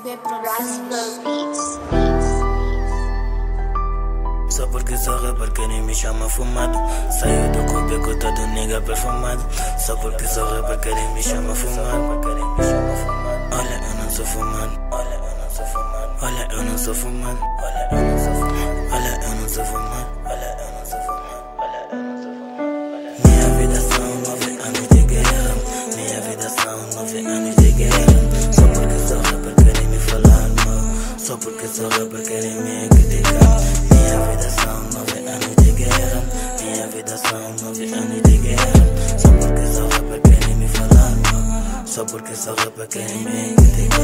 SB Produções. Só porque sou rapper querem me chamar fumado. Saio do corpo com todo nigga perfumado. Só porque sou rapper querem me chamar fumado. Olha, eu não sou fumado. Olha, eu não sou fumado. Olha, eu não sou fumado. Olha, eu não sou fumado. Olha, eu não sou fumado. Olha, eu não sou fumado. Olha, eu não sou fumado. Minha vida são 9 anos de guerra. Minha vida são 9 anos de guerra. Só porque sou rapper querem me falar mal. Só porque sou rapper querem me criticar. Minha vida são 9 anos de guerra. Minha vida são 9 anos de guerra. Só porque sou rapper querem me falar mal. Só porque sou rapper querem me criticar.